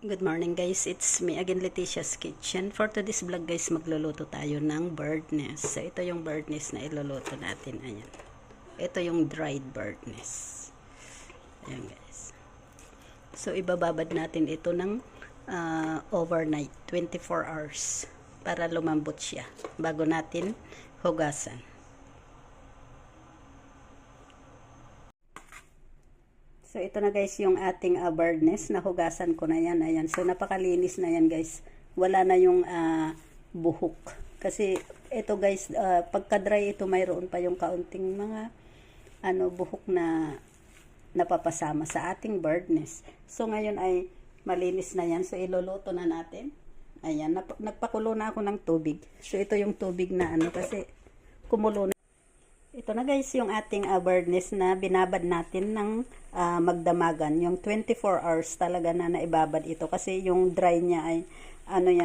Good morning guys, it's me again, Leticia's Kitchen. For today's vlog guys, magluluto tayo ng bird nest. So ito yung bird nest na iluluto natin. Ayan. Ito yung dried bird nest. Ayan guys. So ibababad natin ito ng overnight, 24 hours para lumambot siya bago natin hugasan. So, ito na guys yung ating bird nest. Nahugasan ko na yan. Ayan. So, napakalinis na yan guys. Wala na yung buhok. Kasi, ito guys, pagka-dry ito, mayroon pa yung kaunting mga buhok na napapasama sa ating bird nest. So, ngayon ay malinis na yan. So, iluluto na natin. Ayan. Nagpakulo na ako ng tubig. So, ito yung tubig na kasi kumulo na. Ito na guys yung ating bird nest na binabad natin ng magdamagan. Yung 24 hours talaga na naibabad ito. Kasi yung dry niya ay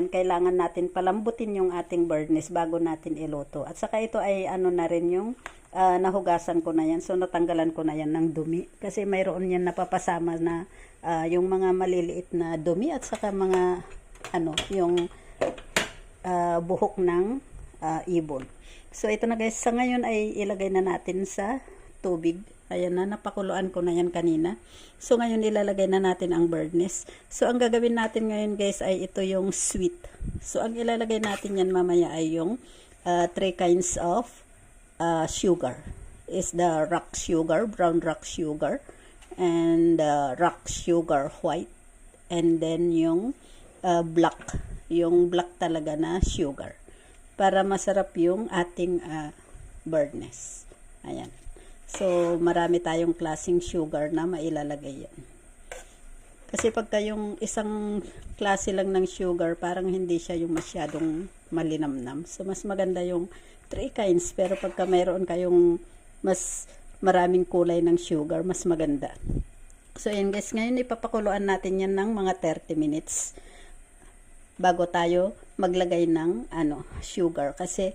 kailangan natin palambutin yung ating bird nest bago natin iluto. At saka ito ay na rin yung nahugasan ko na yan. So natanggalan ko na yan ng dumi. Kasi mayroon yan napapasama na yung mga maliliit na dumi at saka mga yung buhok ng ibon. So, ito na guys, sa ngayon ay ilagay na natin sa tubig. Ayan na, napakuluan ko na yan kanina. So, ngayon ilalagay na natin ang bird nest. So, ang gagawin natin ngayon guys ay ito yung sweet. So, ang ilalagay natin yan mamaya ay yung 3 kinds of sugar. Is the rock sugar, brown rock sugar, and rock sugar white. And then yung black talaga na sugar. Para masarap yung ating bird nest. Ayan. So, marami tayong klaseng sugar na mailalagay yan. Kasi pagka yung isang klase lang ng sugar, parang hindi siya yung masyadong malinamnam. So, mas maganda yung 3 kinds. Pero pagka mayroon kayong mas maraming kulay ng sugar, mas maganda. So, ayan guys. Ngayon, ipapakuluan natin yan ng mga 30 minutes. Bago tayo maglagay ng sugar. Kasi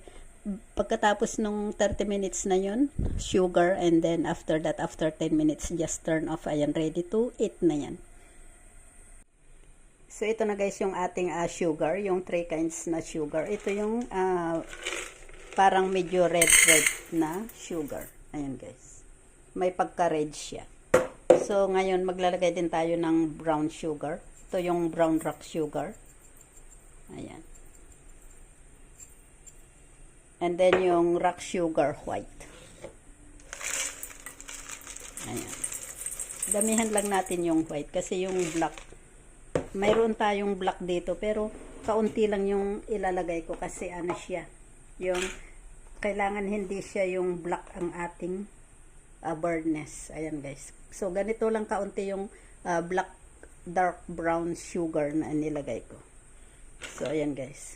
pagkatapos nung 30 minutes na yun, sugar, and then after that, after 10 minutes, just turn off. Ayan, ready to eat na yan. So, ito na guys yung ating sugar, yung 3 kinds na sugar. Ito yung parang medyo red na sugar. Ayan guys. May pagka-red siya. So, ngayon maglalagay din tayo ng brown sugar. Ito yung brown rock sugar. Ayan. And then yung rock sugar white. Ayan. Damihan lang natin yung white kasi yung black, mayroon tayong black dito pero kaunti lang yung ilalagay ko kasi siya. Yung kailangan hindi siya yung black ang ating bird nest. Ayan guys. So ganito lang kaunti yung black dark brown sugar na nilagay ko. So, ayan guys.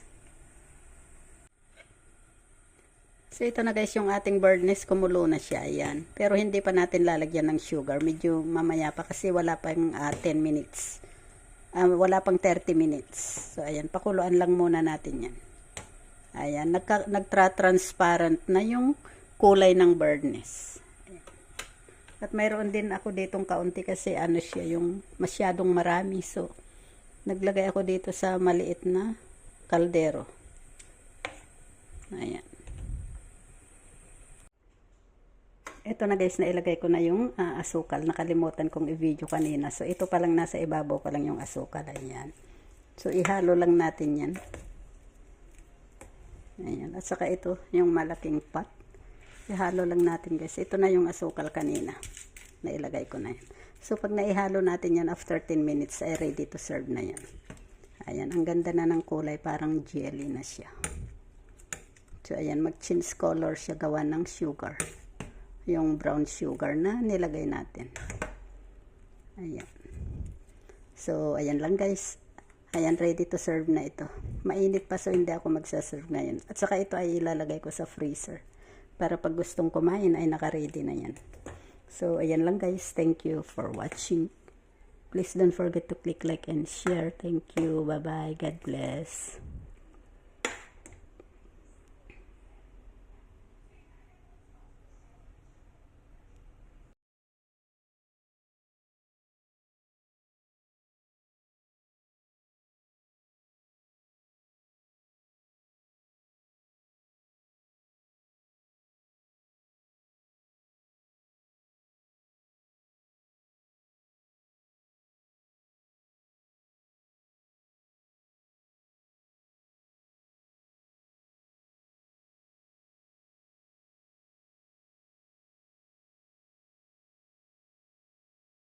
So, ito na guys yung ating bird nest. Kumulo na siya. Ayan. Pero hindi pa natin lalagyan ng sugar. Medyo mamaya pa kasi wala pang 10 minutes. Wala pang 30 minutes. So, ayan. Pakuluan lang muna natin yan. Ayan. Nagtra-transparent na yung kulay ng bird nest. Ayan. At mayroon din ako ditong kaunti kasi siya yung masyadong marami. So, naglagay ako dito sa maliit na kaldero. Ayan. Ito na guys, nailagay ko na yung asukal. Nakalimutan kong i-video kanina. So, ito pa lang nasa ibabaw pa lang yung asukal. Ayan. So, ihalo lang natin yan. Ayan. At saka ito, yung malaking pot. Ihalo lang natin guys. Ito na yung asukal kanina. Nailagay ko na yan. So, pag naihalo natin yan, after 10 minutes, ay ready to serve na yan. Ayan, ang ganda na ng kulay, parang jelly na siya. So, ayan, mag-change color siya gawa ng sugar. Yung brown sugar na nilagay natin. Ayan. So, ayan lang guys. Ayan, ready to serve na ito. Mainit pa, so hindi ako magsaserve ngayon. At saka ito ay ilalagay ko sa freezer. Para pag gustong kumain, ay naka-ready na yan. So, ayan lang guys. Thank you for watching. Please don't forget to click like and share. Thank you. Bye-bye. God bless.